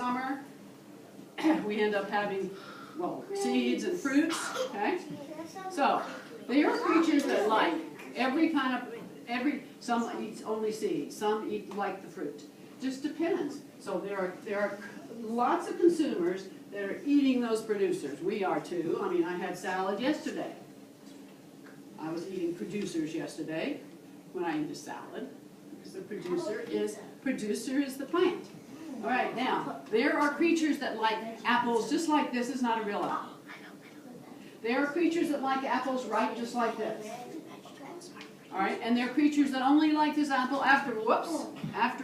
summer, we end up having, well, seeds and fruits, okay? So, they are creatures that like every kind of, some eat only seeds, some eat like the fruit. Just depends. So there are lots of consumers that are eating those producers. We are too. I mean, I had salad yesterday. I was eating producers yesterday when I eat a salad, because the producer is the plant. All right, now, there are creatures that like apples just like this is not a real apple. There are creatures that like apples ripe just like this. All right, and there are creatures that only like this apple after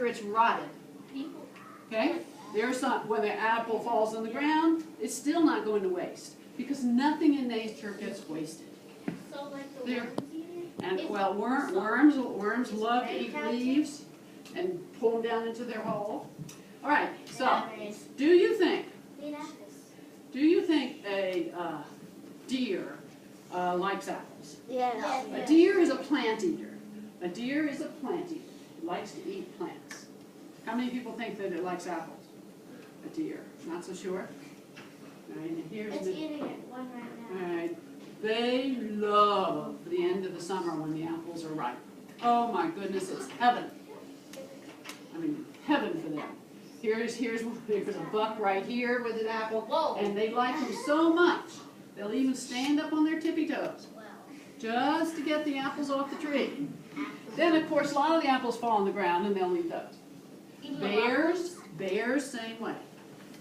it's rotted. Okay? There's some, when the apple falls on the ground, it's still not going to waste, because nothing in nature gets wasted. So like the worms eat it? And well, worms love to eat leaves and pull them down into their hole. All right, so do you think a deer likes apples? Yeah. A deer is a plant eater. A deer is a plant eater. It likes to eat plants. How many people think that it likes apples? A deer. Not so sure? All right, and here's It's the, eating it one right now. all right. They love the end of the summer when the apples are ripe. Oh my goodness, it's heaven. I mean, heaven for them. Here's a buck right here with an apple, Whoa. and they like them so much, they'll even stand up on their tippy toes Wow. just to get the apples off the tree. Then, of course, a lot of the apples fall on the ground, and they'll eat those. Bears, same way.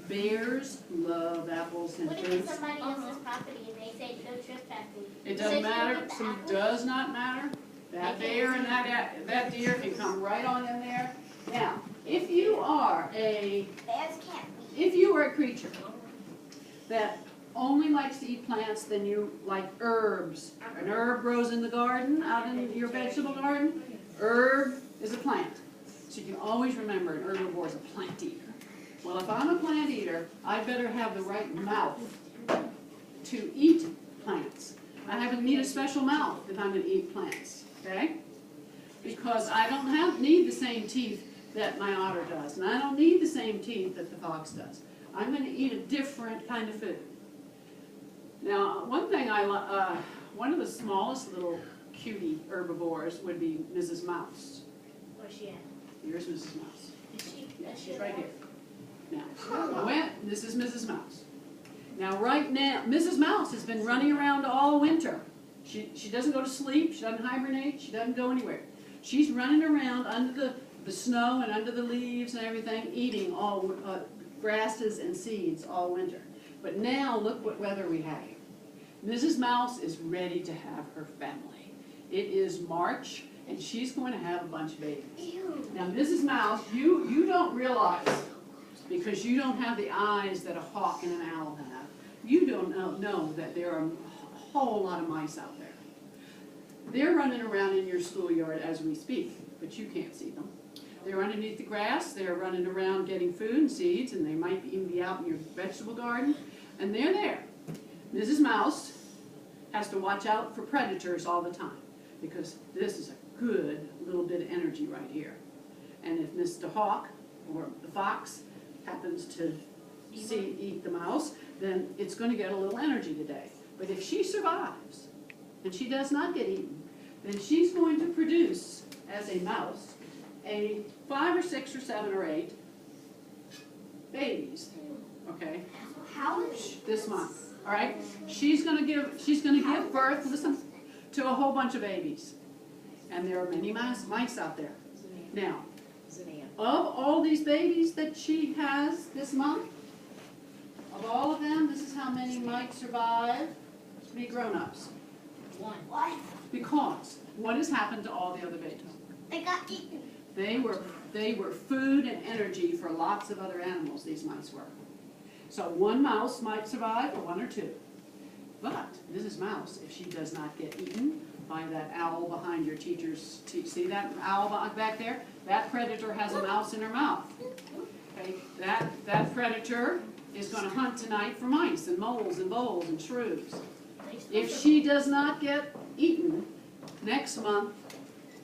Bears love apples and What if fruits. somebody else's property and they say no trespassing? It doesn't matter. It does not matter. That bear and that deer can come right on in there. Now, if you are a creature that only likes to eat plants, then you like herbs. An herb grows in the garden, out in your vegetable garden. Herb is a plant. So you can always remember an herbivore is a plant eater. Well, if I'm a plant eater, I better have the right mouth to eat plants. I have to need a special mouth if I'm going to eat plants, okay? Because I don't need the same teeth that my otter does, and I don't need the same teeth that the fox does. I'm going to eat a different kind of food. Now, one thing one of the smallest little cutie herbivores would be Mrs. Mouse. Where's she at? Here's Mrs. Mouse. Is she? Yeah, she's right here. Now, this is Mrs. Mouse. Now, right now, Mrs. Mouse has been running around all winter. She doesn't go to sleep, she doesn't hibernate, she doesn't go anywhere. She's running around under the snow and under the leaves and everything, eating all grasses and seeds all winter. But now, look what weather we have. Mrs. Mouse is ready to have her family. It is March, and she's going to have a bunch of babies. Ew. Now, Mrs. Mouse, you don't realize, because you don't have the eyes that a hawk and an owl have, you don't know that there are a whole lot of mice out there. They're running around in your schoolyard as we speak, but you can't see them. They're underneath the grass, they're running around getting food and seeds, and they might even be out in your vegetable garden, and they're there. Mrs. Mouse has to watch out for predators all the time, because this is a good little bit of energy right here. And if Mr. Hawk or the fox happens to eat the mouse, then it's going to get a little energy today. But if she survives, and she does not get eaten, then she's going to produce, as a mouse, 5 or 6 or 7 or 8 babies, okay? This month, all right? She's going to give birth, listen, to a whole bunch of babies, and there are many mice out there. Now, of all these babies that she has this month, of all of them, this is how many might survive to be grown-ups. 1. What? Because what has happened to all the other babies? They got eaten. They were food and energy for lots of other animals, these mice were. So one mouse might survive, or 1 or 2. But Mrs. Mouse, if she does not get eaten by that owl behind your teacher's, see that owl back there? That predator has a mouse in her mouth. Okay? That predator is going to hunt tonight for mice and moles and voles and shrews. If she does not get eaten next month,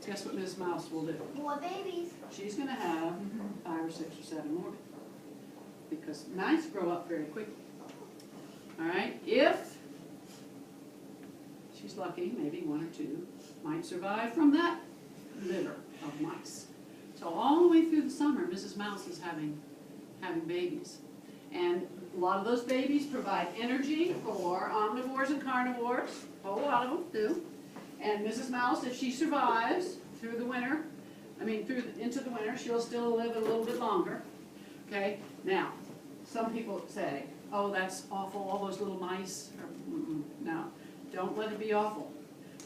guess what Mrs. Mouse will do? More babies. She's going to have 5 or 6 or 7 more. Because because mice grow up very quickly. All right, if she's lucky, maybe 1 or 2 might survive from that litter of mice. So all the way through the summer, Mrs. Mouse is having babies. And a lot of those babies provide energy for omnivores and carnivores. A whole lot of them do. And Mrs. Mouse, if she survives through the winter, into the winter, she'll still live a little bit longer. Okay? Now, some people say, oh, that's awful, all those little mice. No, don't let it be awful.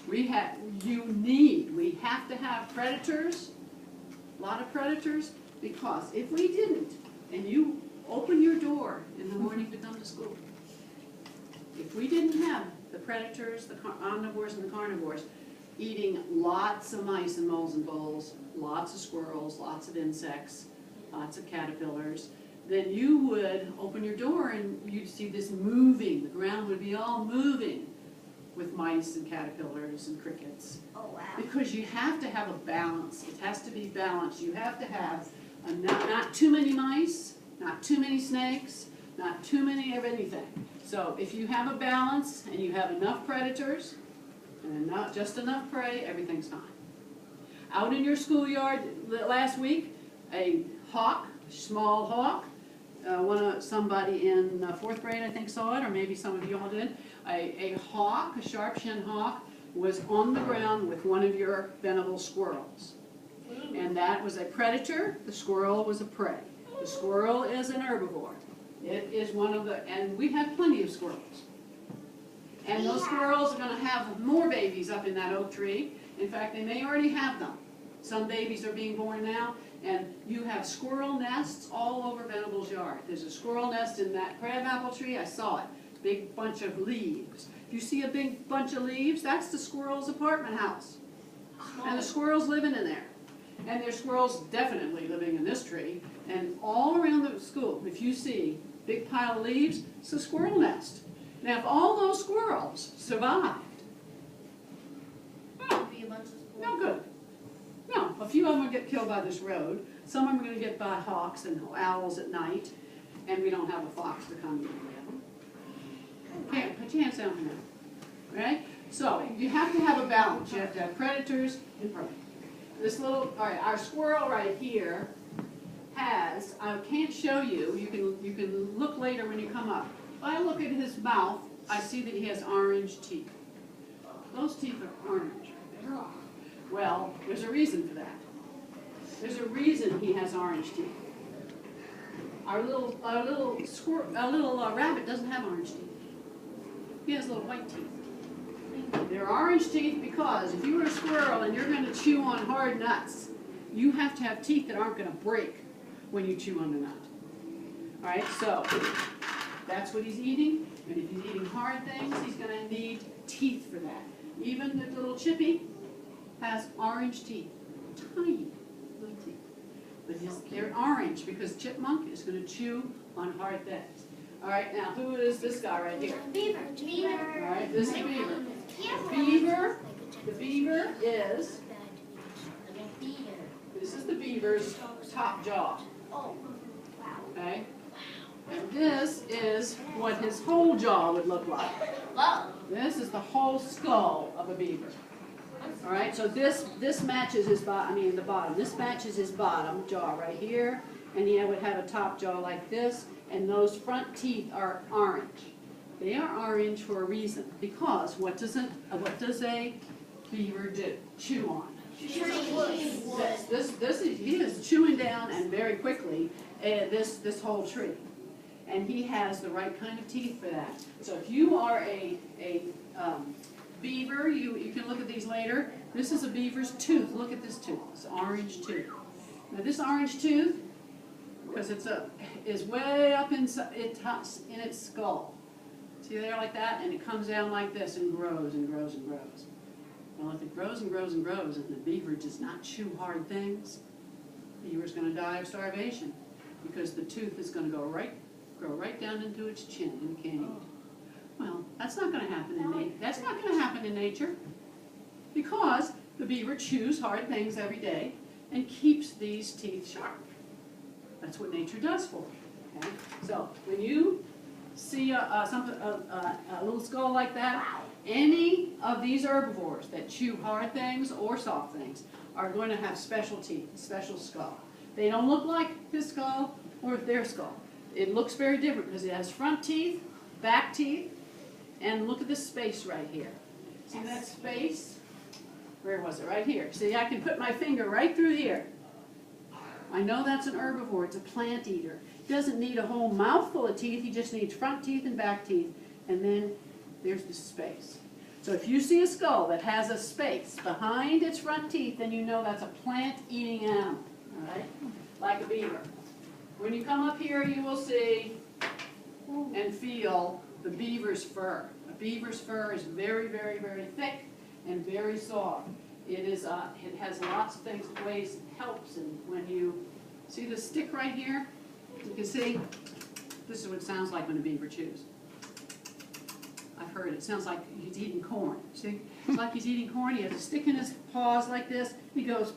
We have to have predators, a lot of predators, because if we didn't, and you open your door in the morning to come to school, if we didn't have the predators, the omnivores and the carnivores, eating lots of mice and moles and voles, lots of squirrels, lots of insects, lots of caterpillars, then you would open your door and you'd see this moving, the ground would be all moving with mice and caterpillars and crickets. Oh, wow. Because you have to have a balance. It has to be balanced. You have to have not too many mice, not too many snakes, not too many of anything. So if you have a balance and you have enough predators and not just enough prey, everything's fine. Out in your schoolyard last week, a hawk, small hawk, somebody in 4th grade I think saw it, or maybe some of you all did. A hawk, a sharp-shinned hawk, was on the ground with one of your Venable squirrels. And that was a predator, the squirrel was a prey. The squirrel is an herbivore. It is one of the, and we have plenty of squirrels. And those squirrels are going to have more babies up in that oak tree. In fact, they may already have them. Some babies are being born now, and you have squirrel nests all over Venable's yard. There's a squirrel nest in that crabapple tree, I saw it. Big bunch of leaves. If you see a big bunch of leaves, that's the squirrel's apartment house. And the squirrel's living in there. And there's squirrels definitely living in this tree. And all around the school, if you see a big pile of leaves, it's a squirrel nest. Now, if all those squirrels survived, well, Be a bunch of schools. no good. No, a few of them will get killed by this road. Some of them are going to get by hawks and owls at night. And we don't have a fox to come get them. Can't put your hands down for now. Right? So, you have to have a balance. You have to have predators and prey. This little, all right, our squirrel right here has, I can't show you, you can look later when you come up. If I look at his mouth, I see that he has orange teeth. Those teeth are orange right there. Well, there's a reason for that. There's a reason he has orange teeth. Our little rabbit doesn't have orange teeth. He has little white teeth. They're orange teeth because if you were a squirrel and you're going to chew on hard nuts, you have to have teeth that aren't going to break when you chew on the nut. All right, so that's what he's eating. And if he's eating hard things, he's going to need teeth for that. Even the little chippy has orange teeth, tiny little teeth. But they're orange because chipmunk is going to chew on hard things. All right, now who is this guy right here? Beaver. All right, this is Beaver. The beaver is, this is the beaver's top jaw, Oh, wow. okay? And this is what his whole jaw would look like. Whoa. This is the whole skull of a beaver. All right, so this matches his the bottom. This matches his bottom jaw right here, and he would have a top jaw like this, and those front teeth are orange. They are orange for a reason, because what does a beaver do? Chew on. He is chewing down, and very quickly, this whole tree. And he has the right kind of teeth for that. So if you are a beaver, you can look at these later. This is a beaver's tooth. Look at this tooth. It's orange tooth. Now this orange tooth, because is way up in its skull. See there like that? And it comes down like this and grows and grows and grows. Well, if it grows and grows and grows and the beaver does not chew hard things, the beaver's going to die of starvation because the tooth is going to grow right down into its chin and can't eat. Well, that's not going to happen in nature. That's not going to happen in nature because the beaver chews hard things every day and keeps these teeth sharp. That's what nature does for it. Okay? So So when you see a little skull like that, any of these herbivores that chew hard things or soft things are going to have special teeth, special skull. They don't look like his skull or their skull. It looks very different because it has front teeth, back teeth, and look at this space right here. See that space? Where was it? Right here. See, I can put my finger right through here. I know that's an herbivore. It's a plant eater. He doesn't need a whole mouthful of teeth. He just needs front teeth and back teeth. And then there's the space. So if you see a skull that has a space behind its front teeth, then you know that's a plant-eating animal. All right? Like a beaver. When you come up here, you will see and feel the beaver's fur. A beaver's fur is very, very, very thick and very soft. It has lots of things, ways it helps. And when you see the stick right here, you can see this is what it sounds like when a beaver chews. I've heard it. It sounds like he's eating corn. See? It's like he's eating corn. He has a stick in his paws like this. He goes